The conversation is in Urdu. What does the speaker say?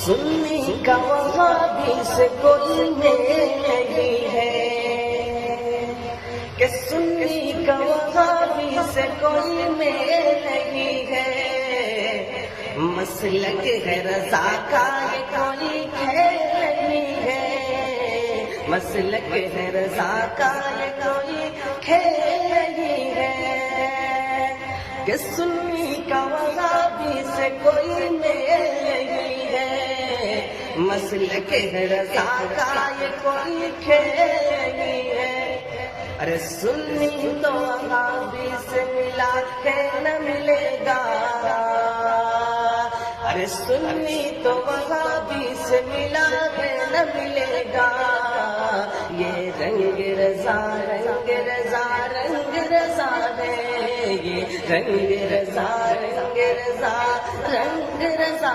سنی کا وہابی سے کوئی میل نہیں ہے کہ سنی کا وہابی سے کوئی میل نہیں ہے، مسلک ہے رضا کا یہ کوئی کھیل نہیں ہے، مسلک ہے رضا کا یہ کوئی کھیل نہیں ہے کہ سنی کا وہابی سے کوئی میل نہیں ہے، مسلک ہے رضا کا یہ کوئی کھیل نہیں ہے۔ ارے سنی تو وہابی سے ملا کے نہ ملے گا، ارے سنی تو وہابی سے ملا کے نہ ملے گا، یہ رنگ رضا رنگ رضا رنگ رضا ہے، یہ رنگ رضا رنگ رضا رنگ رضا